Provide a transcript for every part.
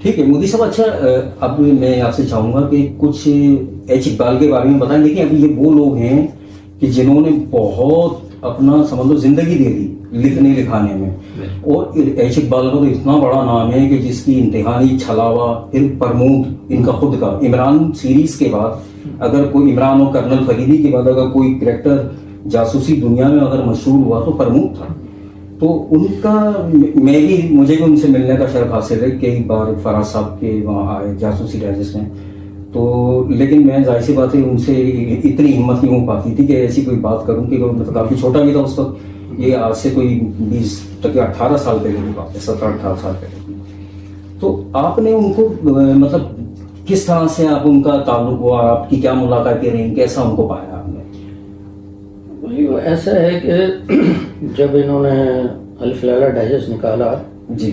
ठीक है मोदी साहब। अच्छा, अब मैं आपसे चाहूँगा कि कुछ एच इकबाल के बारे में बताएं। देखिए, अभी ये वो लोग हैं कि जिन्होंने बहुत अपना समझ लो जिंदगी दे दी लिखने लिखाने में, और एच इकबाल का तो इतना बड़ा नाम है कि जिसकी इंतहानी छलावा, फिर प्रमोद इनका खुद का, इमरान सीरीज के बाद अगर कोई, इमरान और कर्नल फरीदी के बाद अगर कोई करेक्टर जासूसी दुनिया में अगर मशहूर हुआ तो प्रमोद था। तो उनका मुझे भी उनसे मिलने का शर्फ हासिल है। कई बार फराज साहब के वहाँ आए जासूसी डाइजेस्ट में, तो लेकिन मैं जाहिर सी बात है उनसे इतनी हिम्मत नहीं हो पाती थी कि ऐसी कोई बात करूं कि मतलब काफ़ी छोटा भी था उस वक्त। ये आज से कोई 20 तक 18 साल पहले की बात है, 17-18 साल पहले की। तो आपने उनको मतलब किस तरह से आप उनका ताल्लुक हुआ, आपकी क्या मुलाकातें रही, कैसा उनको पाया आपने? वही ऐसा है कि जब इन्होंने अल्फ लैला डाइजेस्ट निकाला जी,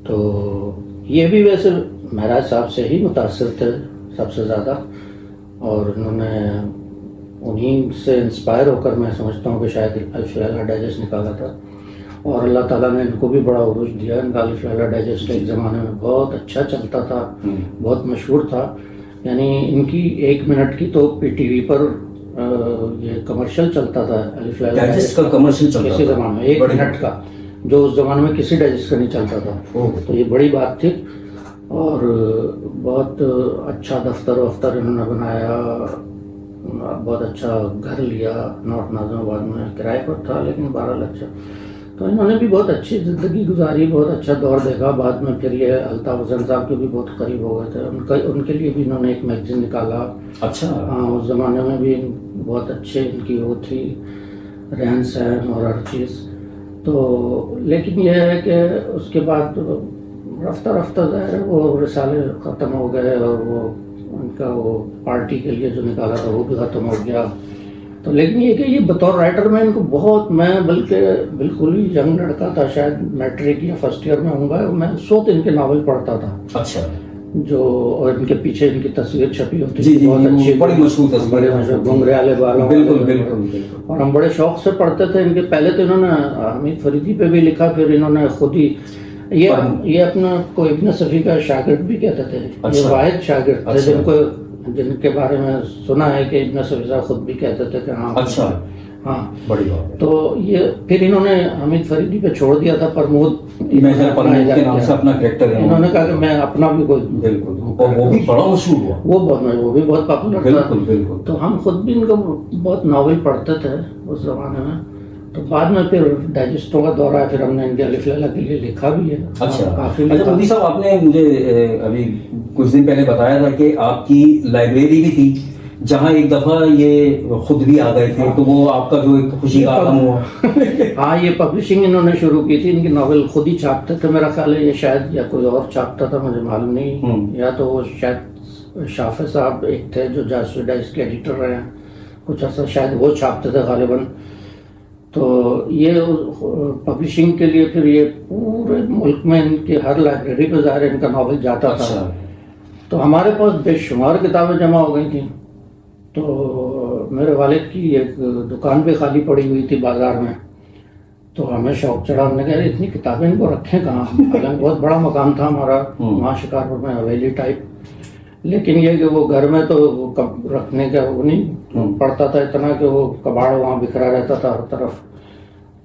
तो ये भी वैसे महराज साहब से ही मुतासिर थे सबसे ज़्यादा, और इन्होंने उन्हीं से इंस्पायर होकर मैं समझता हूँ कि शायद अल्फ लैला डाइजेस्ट निकाला था। और अल्लाह ताला ने इनको भी बड़ा उरूज दिया। इनका अल्फ लैला डाइजेस्ट एक ज़माने में बहुत अच्छा चलता था, बहुत मशहूर था। यानी इनकी 1 मिनट की तो पीटीवी पर ये कमर्शियल चलता था अल्फ लैला डाइजेस्ट का कमर्शियल चलता था किसी ज़माने में 1 मिनट का, जो उस ज़माने में किसी डाइजेस्ट का नहीं चलता था। तो ये बड़ी बात थी। और बहुत अच्छा दफ्तर वफ्तर इन्होंने बनाया, बहुत अच्छा घर लिया नॉर्थ नाज़िमाबाद में, किराए पर था लेकिन 12 लाख। तो इन्होंने भी बहुत अच्छी ज़िंदगी गुजारी, बहुत अच्छा दौर देखा। बाद में फिर ये अल्ताफ़ हुसैन साहब के भी बहुत करीब हो गए थे। उनके लिए भी इन्होंने एक मैगज़ीन निकाला। अच्छा। हाँ, उस ज़माने में भी बहुत अच्छे इनकी वो थी, रहन सहन और हर चीज़। तो लेकिन यह है कि उसके बाद रफ्ता रफ्ता ज़ाहिर है वो रिसाले ख़त्म हो गए, और वो उनका वो पार्टी के लिए जो निकाला था वो भी ख़त्म हो गया। तो लेकिन ये कि ये बतौर राइटर में इनको बहुत, मैं बल्कि बिल्कुल ही यंग लड़का था, शायद मैट्रिक या फर्स्ट ईयर में होऊंगा, मैं उस वक्त इनके नावल पढ़ता था। अच्छा। जो और इनके पीछे इनकी तस्वीर छपी होती थी, बहुत अच्छी, बड़ी मशहूर तस्वीर, बड़े मशहूर घुंघरे वाले बालों। बिल्कुल बिल्कुल बिल्कुल। और हम बड़े शौक से पढ़ते थे इनके। पहले तो इन्होंने हमीद फरीदी पे भी लिखा, फिर इन्होंने खुद ही ये अपना को इब्न सफ़ी का शागिर्द भी कहते थे। अच्छा। ये वाहिद शागिर्द थे अच्छा। जिनके बारे में सुना है कि इब्न सफ़ी साहब खुद भी कहते थे कि हाँ। अच्छा। हाँ, बड़ी बात है। तो ये फिर इन्होंने हमीद फरीदी पे छोड़ दिया था, प्रमोद के नाम से अपना कैरेक्टर है। इन्होंने कहा कि मैं अपना भी कोई, बिल्कुल, और वो भी बड़ा मशहूर हुआ, वो भी बहुत पॉपुलर था। बिल्कुल बिल्कुल। तो हम खुद भी इनका बहुत नावल पढ़ते थे उस जमाने में। तो बाद में फिर डाइजेस्टों का दौरा है, फिर हमने इनके अलिफ लैला के लिए लिखा भी है। अच्छा। काफ़ी। अच्छा मोदी साहब, आपने मुझे अभी कुछ दिन पहले बताया था कि आपकी लाइब्रेरी भी थी जहाँ एक दफा ये खुद भी आ गए थे। तो वो आपका जो एक खुशी का आलम हुआ। हाँ, ये पब्लिशिंग इन्होंने शुरू की थी। इनकी नावल खुद ही छापते थे मेरा ख्याल है, ये शायद, या कोई और छापता था मुझे मालूम नहीं, या तो वो शायद शाफे साहब एक थे जो जासूसी डाइजेस्ट के एडिटर रहे हैं कुछ ऐसा, शायद वो छापते थे गालिबन। तो ये पब्लिशिंग के लिए फिर ये पूरे मुल्क में इनके हर लाइब्रेरी पर ज़ाहिर इनका नावल जाता था। तो हमारे पास बेशुमार किताबें जमा हो गई थी। तो मेरे वालिद की एक दुकान भी खाली पड़ी हुई थी बाज़ार में। तो हमें शौक चढ़ा, हमने कहा इतनी किताबें इनको रखें कहाँ। हालांकि बहुत बड़ा मकान था हमारा वहाँ शिकारपुर में, हवेली टाइप। लेकिन ये कि वो घर में तो रखने का वो नहीं पड़ता था इतना, कि वो कबाड़ वहाँ बिखरा रहता था हर तरफ।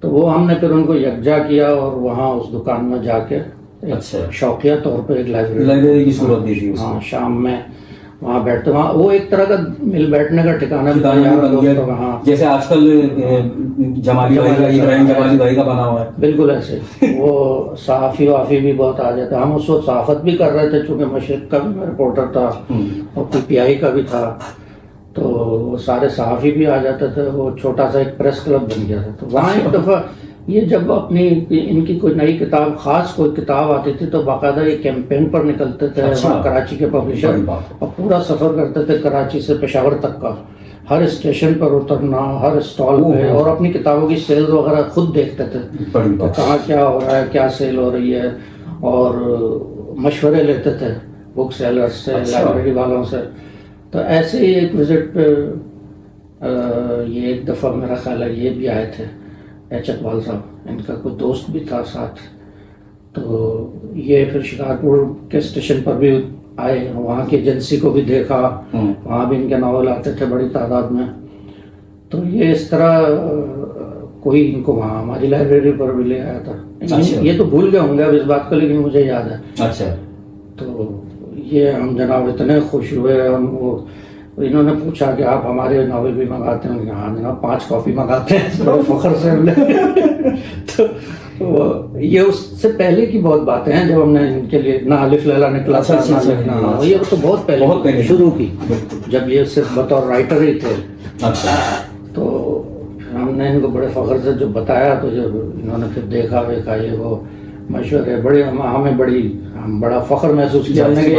तो वो हमने फिर उनको यकजा किया और वहाँ उस दुकान में जाके शौकिया तौर पे एक लाइब्रेरी की सूरत दी थी। हाँ, शाम में वहाँ बैठते, वहाँ वो एक तरह का मिल बैठने का ठिकाना भी हाँ, जैसे आजकल जमाली भाई का, इब्राहिम जमाली भाई का बना हुआ है, बिल्कुल ऐसे। वो सहाफ़ी वाफ़ी भी बहुत आ जाते। हम उस वक्त सहाफ़त भी कर रहे थे, चूँकि मशरिक़ का भी मैं रिपोर्टर था और PTI का भी था। तो वो सारे सहाफ़ी भी आ जाते थे। वो छोटा सा एक प्रेस क्लब बन गया था। तो वहाँ एक दफ़ा ये जब अपनी इनकी कोई नई किताब, ख़ास कोई किताब आती थी, तो बाकायदा ये कैंपेन पर निकलते थे। कराची के पब्लिशर, और पूरा सफ़र करते थे कराची से पेशावर तक का, हर स्टेशन पर उतरना, हर स्टॉल पे, और अपनी किताबों की सेल्स वगैरह खुद देखते थे कि कहाँ क्या हो रहा है, क्या सेल हो रही है, और मशवरे लेते थे बुक सेलर्स से, लाइब्रेरी वालों से। तो ऐसे ही एक विज़िट पे ये एक दफ़ा मेरा ख्याल है ये भी आए थे एच इकबाल साहब, इनका कोई दोस्त भी था साथ। तो ये फिर शिकारपुर के स्टेशन पर भी आए, वहाँ की एजेंसी को भी देखा, वहाँ भी इनके नावल आते थे बड़ी तादाद में। तो ये इस तरह कोई इनको वहाँ हमारी लाइब्रेरी पर भी ले आया था। अच्छा। ये तो भूल गए होंगे अब इस बात को, लेकिन मुझे याद है। अच्छा। तो ये हम जनाब इतने खुश हुए, हम वो इन्होंने पूछा कि आप हमारे नावल भी मंगाते हैं? हाँ जनाब 5 कॉपी मंगाते हैं, बड़े फख्र से हमने। तो ये उससे पहले की बहुत बातें हैं जब हमने इनके लिए ना अलिफ लैला निकला था, ना लिखना, ये तो बहुत पहले शुरू की, जब ये सिर्फ बतौर राइटर ही थे। अच्छा। तो हमने इनको बड़े फख्र से जो बताया, तो जब इन्होंने फिर देखा वेखा ये वो मशवरे बड़े हमें हम बड़ा फख्र महसूस किया कि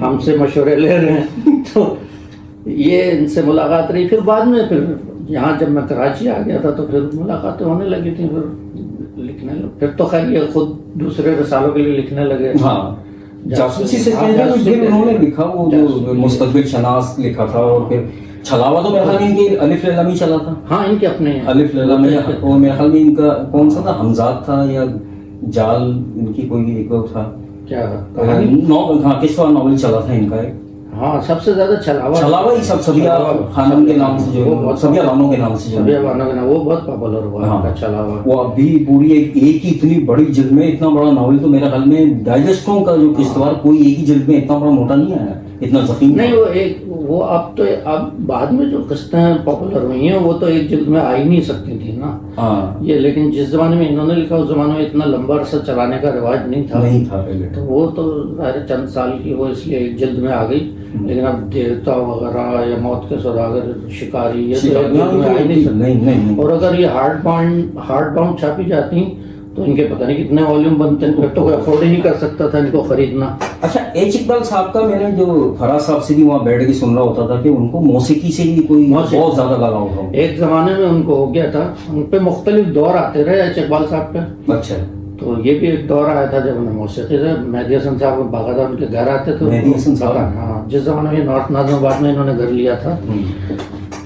हमसे मशवरे ले रहे हैं। तो ये इनसे मुलाकात रही। फिर बाद में फिर यहाँ जब मैं कराची आ गया था तो फिर मुलाकातें होने लगी थी, फिर लिखने लगे। फिर तो खैर ये खुद दूसरे रसालों के लिए लिखने लगे। हाँ, जासूसी से पहले फिर उन्होंने लिखा वो जो मुस्तकबिल शनास लिखा था, और फिर छलावा तो मेरे ख्याल में इनके अलिफ लैला में चला था। हाँ, इनके अपने अलिफ लैला में, और मेरे ख्याल में इनका कौन सा था, हमजाद था या जाल, इनकी कोई एक था क्या हाँ, किस्सा नॉवल चला था इनका एक। हाँ, सबसे ज्यादा छलावा ही सबिया खानम के नाम से, जो सबिया बानो के नाम से, सबिया बानो के नाम, वो बहुत पॉपुलर हुआ। हाँ, छलावा वो अभी पूरी एक ही इतनी बड़ी जल्द में इतना बड़ा नॉवल तो मेरे ख्याल में डाइजेस्टों का जो किश्तवार कोई एक ही जल्द में इतना बड़ा मोटा नहीं आया, इतना जख्मी नहीं। वो अब बाद में जो किस्तें पॉपुलर हुई हैं वो तो एक जल्द में आ ही नहीं सकती थी ना। हाँ, ये लेकिन जिस जमाने में इन्होंने लिखा उस जमाने में इतना लंबा अरसा चलाने का रिवाज नहीं था पहले। तो वो तो चंद साल की वो इसलिए एक जल्द में आ गई। लेकिन अब देवता वगैरह या मौत के सौदागर, शिकारी, ये तो एक जल्द में आ ही नहीं सकते। नहीं। और अगर ये हार्ड बाउंड छापी जाती तो इनके पता नहीं कितने वॉल्यूम बनते हैं, फिर तो कोई अफोर्ड ही नहीं कर सकता था इनको खरीदना। अच्छा, एच इकबाल साहब का मैंने जो फराज साहब से भी वहाँ बैठ के सुन रहा होता था कि उनको मौसीकी से भी कोई बहुत ज्यादा लगाव था। एक जमाने में उनको हो गया था, उन पे मुख्तलिफ दौर आते रहे एच इकबाल साहब पे। अच्छा। तो ये भी एक दौर आया था जब उन्हें मौसीकी से मेहदी हसन साहब बाकायदा उनके घर आते थे। मेहदी हसन साहब, हाँ, जिस जमाने में नॉर्थ नाज़िमाबाद में इन्होंने घर लिया था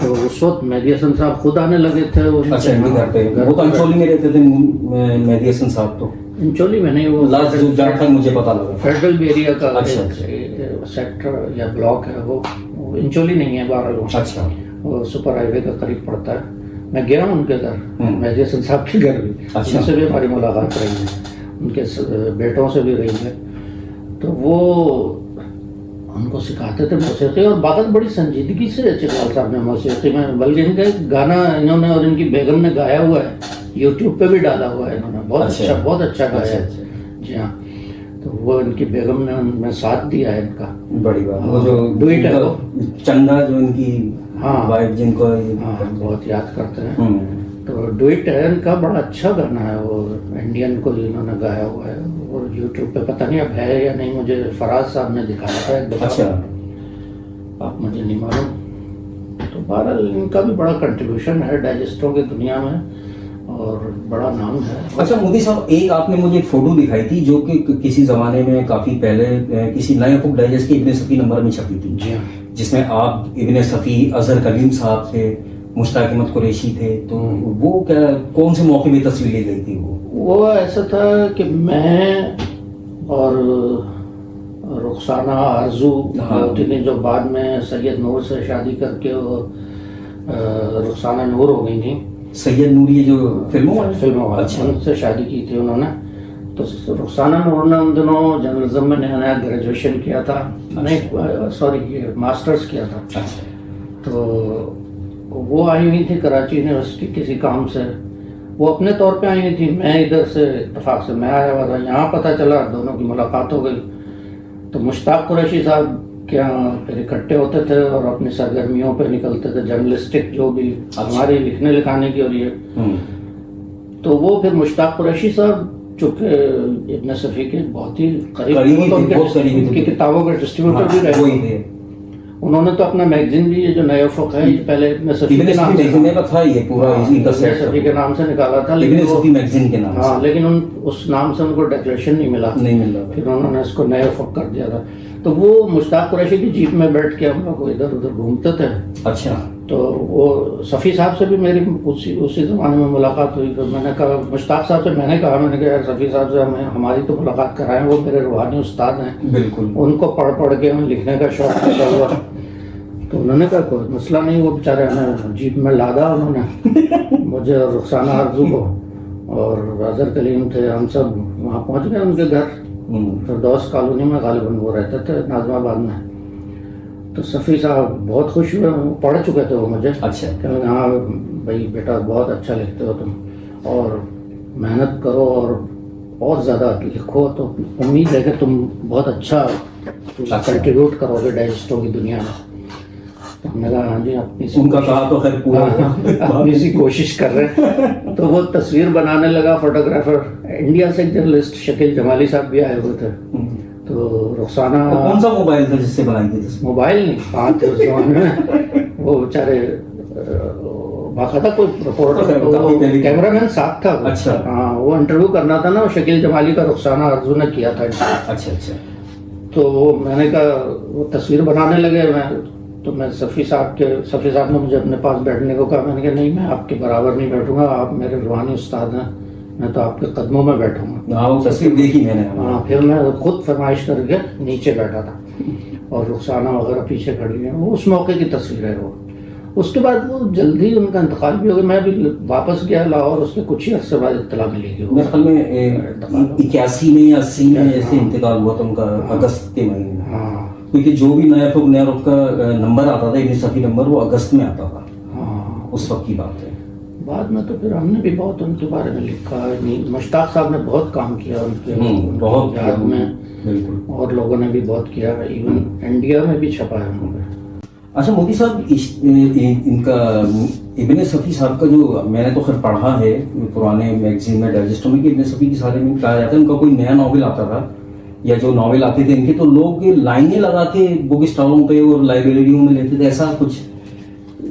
तो उस वक्त मेहदी हसन साहब खुद आने लगे थे। अच्छा, घर पे वो तो अंचोली में रहते थे मेहदी हसन साहब? तो अंचोली में नहीं, वो लास्ट जो जहाँ तक मुझे पता लगा फेडरल एरिया का अच्छा। सेक्टर या ब्लॉक है वो इंचोली नहीं है, बहरहाल अच्छा, वो सुपर हाईवे का करीब पड़ता है। मैं गया हूँ उनके घर, मेहदी हसन साहब के घर भी। अच्छा। उनसे भी हमारी मुलाकात रही है, उनके बेटों से भी रही है। तो वो उनको सिखाते थे मौसीकी, और बात बड़ी संजीदगी से इकबाल साहब ने मौसीकी में, बल्कि इनका एक गाना इन्होंने और इनकी बेगम ने गाया हुआ है, यूट्यूब पे भी डाला हुआ है इन्होंने, बहुत अच्छा गाया है। जी हाँ, तो वो इनकी बेगम ने उनमें साथ दिया है इनका। बड़ी बात। वो जो डुइट है, वो चंदा जो इनकी वाइफ जिनको बहुत याद करते हैं, तो डुइट है इनका, बड़ा अच्छा गाना है वो, इंडियन को इन्होंने गाया हुआ है। और यूट्यूब पे पता नहीं अब है या नहीं, मुझे फराज साहब ने दिखाया था एक दफा। अच्छा, आप मुझे नहीं मालूम। तो बहरहाल इनका भी बड़ा कंट्रीब्यूशन है डाइजेस्टों की दुनिया में, और बड़ा नाम है। अच्छा मोदी साहब, एक आपने मुझे एक फोटो दिखाई थी जो कि किसी जमाने में काफी पहले किसी नए बुक डाइजेस्ट के इब्ने सफी नंबर में छपी थी। जी हाँ। जिसमें आप इब्ने सफी, अजहर कलीम साहब थे, मुश्ताक अहमद कुरैशी थे। तो वो क्या, कौन से मौके में तस्वीर ली गई थी? वो ऐसा था कि मैं और रुखसाना आरजू होती थी, जो बाद में सैयद नूर से शादी करके वो रुखसाना नूर हो गई थी। सैयद नूर ये जो फिल्मों वाले, अच्छा, उनसे शादी की थी उन्होंने। तो रुखसाना नूर ने उन दिनों जर्नलिज्म में नया ग्रेजुएशन किया था, नहीं सॉरी मास्टर्स किया था। अच्छा। तो वो आई हुई थी कराची यूनिवर्सिटी किसी काम से, वो अपने तौर पे आई हुई थी, मैं इधर से इत्तेफाक से मैं आया हुआ था। यहाँ पता चला, दोनों की मुलाकात हो गई। तो मुश्ताक कुरैशी साहब के यहाँ फिर इकट्ठे होते थे और अपनी सरगर्मियों पे निकलते थे, जर्नलिस्टिक जो भी हमारी लिखने लिखाने की। और ये तो वो फिर मुश्ताक कुरैशी साहब चूँकि इब्ने सफ़ी के बहुत ही करीबी उनकी किताबों के डिस्ट्रीब्यूटर भी रहे थे। उन्होंने तो अपना मैगजीन भी, ये जो नया फ़क़ है, पहले इब्ने सफ़ी के नाम से था, ये पूरा इब्ने सफ़ी के नाम से निकाला था, लेकिन सफ़ी मैगजीन के नाम, लेकिन उस नाम से उनको डेकोरेशन नहीं मिला। फिर उन्होंने इसको नया फ़क़ कर दिया था। तो वो मुश्ताक कुरैशी की जीप में बैठ के हम लोग इधर उधर घूमते थे। अच्छा। तो वो सफ़ी साहब से भी मेरी उसी ज़माने में मुलाकात हुई। तो मैंने कहा मुश्ताक साहब से, मैंने कहा यार सफ़ी साहब से हमारी तो मुलाकात कराएं, वो मेरे रूहानी उस्ताद हैं, बिल्कुल, उनको पढ़ पढ़ के हमें लिखने का शौक पैदा हुआ। तो उन्होंने कहा कोई मसला नहीं, वो बेचारे हमें जीप में लादा उन्होंने मुझे और रुखसाना आरजू को, और अजहर कलीम थे, हम सब वहाँ पहुँच गए उनके घर। फिरदौस कॉलोनी में गालिबन वो रहते थे, नाज़माबाद में। तो सफ़ी साहब बहुत खुश हुए, वो पढ़ चुके थे वो मुझे। अच्छा। कहते हाँ भाई बेटा बहुत अच्छा लिखते हो तुम, और मेहनत करो और ज़्यादा लिखो, तो उम्मीद है कि तुम बहुत अच्छा कंट्रीब्यूट करोगे डाइजेस्टों की दुनिया में। तो हमने कहा हाँ जी, अपनी उनका कहा तो खैर पूरा अपनी सी कोशिश कर रहे हैं। तो वो तस्वीर बनाने लगा फोटोग्राफर। इंडिया से एक जर्नलिस्ट शकील जमाली साहब भी आए हुए थे। तो रुखसाना, कौन सा मोबाइल था जिससे बनाई थी तस्वीर? मोबाइल नहीं, हाथ थे उस जमाने में। वो बेचारे बाकायदा कोई रिपोर्टर, कैमरामैन साथ था। अच्छा। हाँ, वो इंटरव्यू करना था ना, वो शकील जमाली का रुखसाना आरजू ने किया था। अच्छा अच्छा। तो मैंने कहा वो तस्वीर बनाने लगे, मैं सफ़ी साहब ने मुझे अपने पास बैठने को कहा। मैंने कहा नहीं, मैं आपके बराबर नहीं बैठूंगा, आप मेरे रूहानी उस्ताद हैं, मैं तो आपके कदमों में बैठूंगा। हाँ, वो तस्वीर देखी मैंने। हाँ, फिर मैं खुद फरमाइश करके नीचे बैठा था और रुखसाना वगैरह पीछे खड़ी है। वो उस मौके की तस्वीर है वो। उसके बाद वो जल्दी उनका इंतकाल भी हो गया। मैं भी वापस गया लाहौर, उसके कुछ ही अर्से बाद इत्तला मिली कि मेरे ख्याल में 81 में या 80 में ऐसे इंतकाल हुआ था उनका, अगस्त के महीने में। हाँ, क्योंकि जो भी नया रुख का नंबर आता था, इब्न सफ़ी नंबर, वो अगस्त में आता था। हाँ, उस वक्त की बात है। बाद में तो फिर हमने भी बहुत उनके बारे में लिखा। मुश्ताक साहब ने बहुत काम किया उनके बहुत याद में, बिल्कुल, और लोगों ने भी बहुत किया, इवन इंडिया में भी छपा है उन्होंने। अच्छा मोदी साहब, इनका इब्न सफ़ी साहब का जो मैंने तो खैर पढ़ा है पुराने मैगजीन में, डाइजेस्टों में, कि इब्न सफ़ी के सारे में कहा जाता है उनका कोई नया नॉवेल आता था या जो नॉवेल आते थे इनके, तो लोग लाइनें लगा के बुक स्टॉलों पे और लाइब्रेरियों में लेते थे, ऐसा कुछ?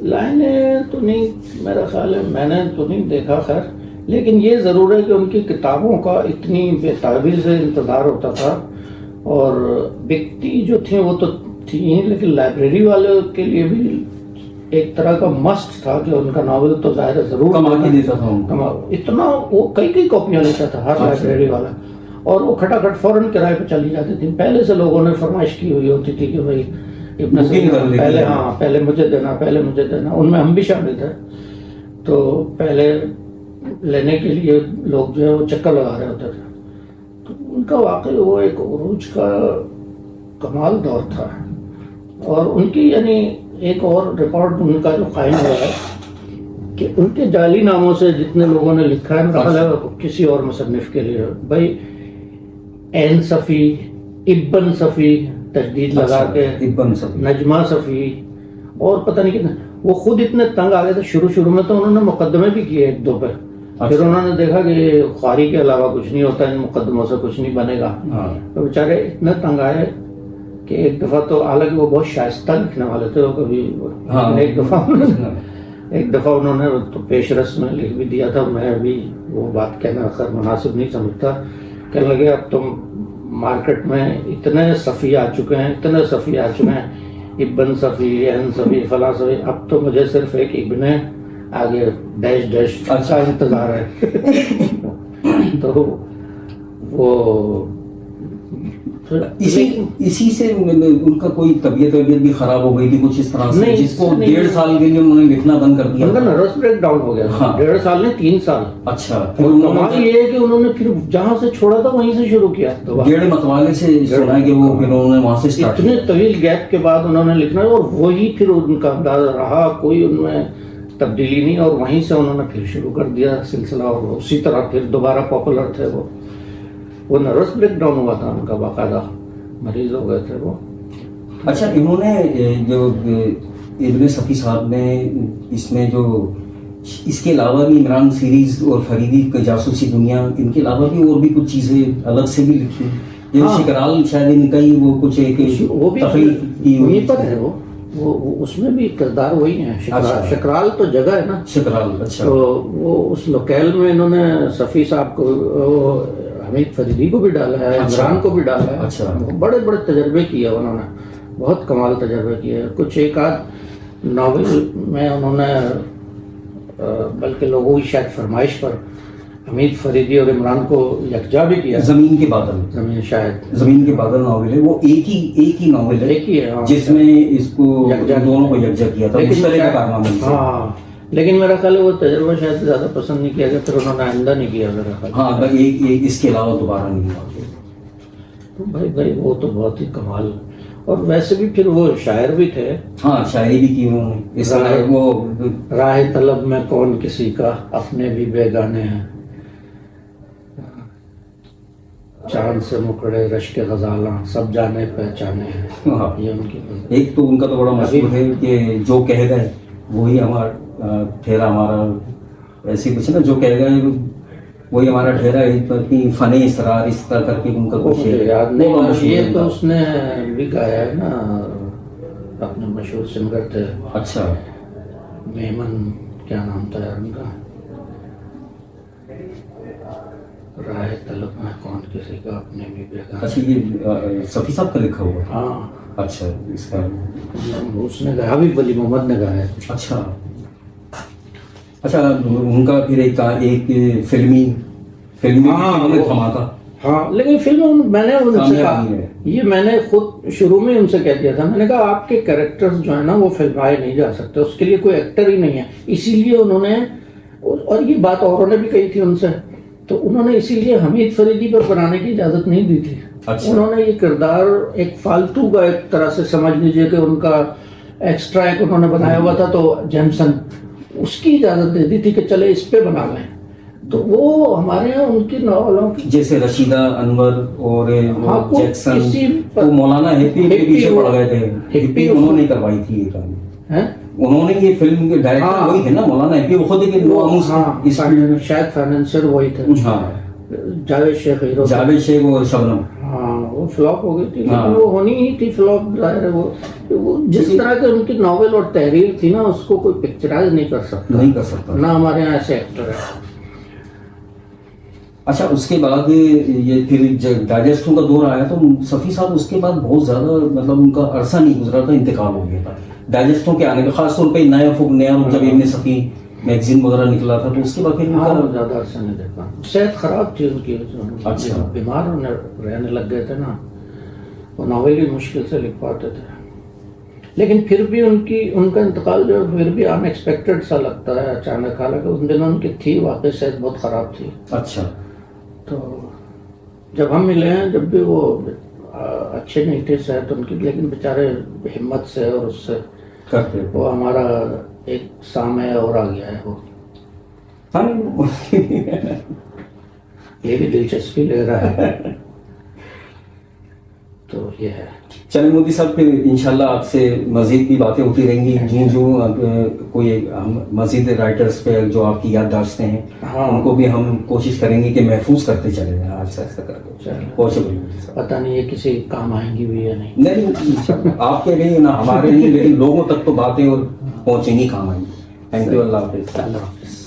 लाइनें तो नहीं, मेरा ख्याल है मैंने तो नहीं देखा खैर, लेकिन ये ज़रूर है कि उनकी किताबों का इतनी बेताबी से इंतज़ार होता था। और बिकती जो थी वो तो थी ही, लेकिन लाइब्रेरी वाले के लिए भी एक तरह का मस्ट था कि उनका नावल तो ज़ाहिर है ज़रूर कमा के देता था। इतना वो कई कॉपियाँ लेता था हर लाइब्रेरी वाला, और वो खटाखट फौरन किराए पे चली जाती थी। पहले से लोगों ने फरमाइश की हुई होती थी कि भाई इब्न सफ़ी पहले मुझे देना। उनमें हम भी शामिल थे। तो पहले लेने के लिए लोग जो है वो चक्कर लगा रहे होते थे। तो उनका वाकई वो एक उरूज का कमाल दौर था। और उनकी यानी एक और रिकॉर्ड उनका जो कायम हुआ है कि उनके जाली नामों से जितने लोगों ने लिखा है, मेरा ख्याल है किसी और मुसन्निफ के लिए भाई एन सफ़ी, इब्न सफ़ी तजदीद लगा के, इब्न सफ़ी, नजमा सफ़ी, और पता नहीं कितने। वो खुद इतने तंग आ गए थे शुरू में, तो उन्होंने मुकदमे भी किए एक दो पे। फिर उन्होंने देखा कि ख्वारी के अलावा कुछ नहीं होता, इन मुकदमों से कुछ नहीं बनेगा। तो बेचारे इतने तंग आए कि एक दफ़ा तो, हालांकि वो बहुत शाइस्ता लिखने वाले थे, वो कभी एक दफ़ा उन्होंने तो पेशरस में लिख भी दिया था। मैं भी वो बात कहना खैर मुनासिब नहीं समझता। कहने लगे अब तुम मार्केट में इतने सफ़ी आ चुके हैं, इब्न सफ़ी, एन सफ़ी, फला सफ़ी, अब तो मुझे सिर्फ एक इब्न आगे डैश अच्छा इंतज़ार है। तो वो इसी से उनका कोई तबीयत भी खराब हो गई थी कुछ इस तरह से, जिसको 1.5 साल के लिए उन्होंने लिखना बंद कर दिया। उनका नर्वस ब्रेकडाउन हो गया। हाँ। 1.5 साल नहीं, 3 साल। अच्छा। कमाल ये है कि उन्होंने फिर जहाँ से छोड़ा था वहीं से शुरू किया। 1.5 मतवाले से सुना कि वो फिर उन्होंने वहाँ से स्टार्ट इतने तवील गैप के बाद उन्होंने लिखना, और वही फिर उनका अंदाजा रहा, कोई उनमें तब्दीली नहीं, और वहीं से उन्होंने फिर शुरू कर दिया सिलसिला, और उसी तरह फिर दोबारा पॉपुलर थे वो नर्वस ब्रेकडाउन हुआ था उनका, बाकायदा मरीज हो गए थे वो। अच्छा, इन्होंने जो इब्न सफ़ी साहब ने इसमें जो, इसके अलावा भी इमरान सीरीज और फरीदी का जासूसी दुनिया, इनके अलावा भी और भी कुछ चीज़ें अलग से भी लिखी, जो शिकराल शायद इनका ही वो कुछ एक वो भी वहीं पर है। वो उसमें भी किरदार वही है। शिकराल तो जगह है ना, शिकराल। अच्छा। तो वो उस लोकेल में इन्होंने सफ़ी साहब को हमीद फरीदी को भी डाला है, अच्छा। इमरान को भी डाला है। अच्छा। बड़े बड़े तजर्बे किए उन्होंने, बहुत कमाल तजर्बे किए। कुछ एक आध नावल में उन्होंने बल्कि लोगों की शायद फरमाइश पर हमीद फरीदी और इमरान को यकजा भी किया। जमीन के बादल, जमीन के बादल नावल है वो, एक ही नावल है, एक ही है, हाँ, जिसमें इसको दोनों को यकजा किया था मुश्तरका कारनामे से। हाँ, लेकिन मेरा ख्याल है वो तजर्बा शायद ज्यादा पसंद नहीं किया गया, फिर उन्होंने आइंदा नहीं किया मेरा ख्याल। हाँ, एक इसके अलावा दोबारा नहीं हुआ। तो भाई वो तो बहुत ही कमाल। और वैसे भी फिर वो शायर भी थे। हाँ, शायरी भी की उन्होंने। इस वो राह तलब में कौन किसी का, अपने भी बेगाने हैं, चांद से मुकड़े रश्क गजाला, सब जाने पहचाने हैं। हाँ, ये उनकी एक तो उनका तो बड़ा मशहूर है कि जो कह गए वही हमारा ठहरा, हमारा ऐसे कुछ ना, जो कह गए वही हमारा ठहरा है, कि फने इसरार इस तरह करके उनका कुछ है। याद नहीं, ये तो उसने भी गाया है ना, अपने मशहूर सिंगर थे। अच्छा, मेमन क्या नाम था यार उनका, राह तलब में कौन किसी का, अपने भी बेगाने। अच्छा, ये सफ़ी साहब का लिखा हुआ था। हाँ, अच्छा, इसका उसने गाया, हबीब अली मोहम्मद ने गाया है। अच्छा, उनका फिर एक फिल्मी हाँ, फिल्म धमाका। हाँ, लेकिन फिल्म मैंने उनसे कामयाब कहा, नहीं है। ये मैंने खुद शुरू में उनसे कह दिया था, मैंने कहा आपके कैरेक्टर्स जो है ना वो फिल्माए नहीं जा सकते, उसके लिए कोई एक्टर ही नहीं है। इसीलिए उन्होंने, और ये बात औरों ने भी कही थी उनसे, तो उन्होंने इसीलिए हमीद फरीदी पर बनाने की इजाजत नहीं दी थी। अच्छा। उन्होंने ये किरदार एक फालतू का, एक तरह से समझ लीजिए कि उनका एक्स्ट्रा एक उन्होंने बनाया हुआ था, तो जेमसन उसकी इजाजत दे दी थी कि चले इस पे बना लें। तो वो हमारे यहाँ उनकी नॉवलों की, जैसे रशीदा अनवर और हाँ, को जैक्सन, किसी तो मौलाना हिप्पी के पीछे पड़ गए थे। हिप्पी उन्होंने करवाई थी ये काम, हैं? उन्होंने ये फिल्म के डायरेक्टर हाँ। वही थे ना, मौलाना हिप्पी, वो खुद एक नवामुस हाँ, इस फील्ड में। शायद फाइनेंसर वही थे। हाँ, जावेद शेख हीरो। जावेद शेख और शबनम। हाँ, वो फ्लॉप हो गई थी, हाँ। लेकिन वो होनी ही थी फ्लॉप, जाहिर है। वो जिस तरह के उनकी नॉवेल और तहरीर थी ना, उसको कोई पिक्चराइज नहीं कर सकता ना, हमारे यहाँ ऐसे एक्टर है। अच्छा, उसके बाद ये फिर जब डाइजेस्टों का दौर आया तो सफ़ी साहब उसके बाद बहुत ज़्यादा, मतलब उनका अरसा नहीं गुजरा था, इंतकाल हो गया था डाइजेस्टों के आने का, खासतौर पे नया रुख जब इब्न सफ़ी मैगजीन वगैरह निकला था, तो उसके बाद फिर हाँ, ज़्यादा अरसा नहीं देखा, सेहत खराब थी उनकी। अच्छा। बीमार रहने लग गए थे ना, वो नावल भी मुश्किल से लिख पाते थे। लेकिन फिर भी उनका इंतकाल जो फिर भी अनएक्सपेक्टेड सा लगता है, अचानक। हालांकि उन दिनों उनकी थी वाकई सेहत बहुत ख़राब थी। अच्छा। तो जब हम मिले हैं, जब भी वो अच्छे नहीं थे सेहत उनकी, लेकिन बेचारे हिम्मत से और उससे करते वो हमारा एक सामने और आ गया है वो। हाँ, ये भी दिलचस्पी ले रहा है। तो ये है। चलिए मोदी साहब, फिर इंशाल्लाह आपसे मजीद भी बातें होती रहेंगी। जो कोई हम मजीद राइटर्स पे जो आपकी याददाश्तें हैं, हाँ, उनको भी हम कोशिश करेंगे कि महफूज करते चले जाएं आज से ऐसा करके। बहुत शुक्रिया मोदी साहब। पता नहीं ये किसी काम आएंगी भी या नहीं। नहीं, इंशाल्लाह आपके लिए ना, हमारे लिए, लेकिन लोगों तक तो बातें और पहुंचेंगी, काम आएंगी। थैंक यू, अल्लाह हाफिज़। अल्लाह हाफिज़।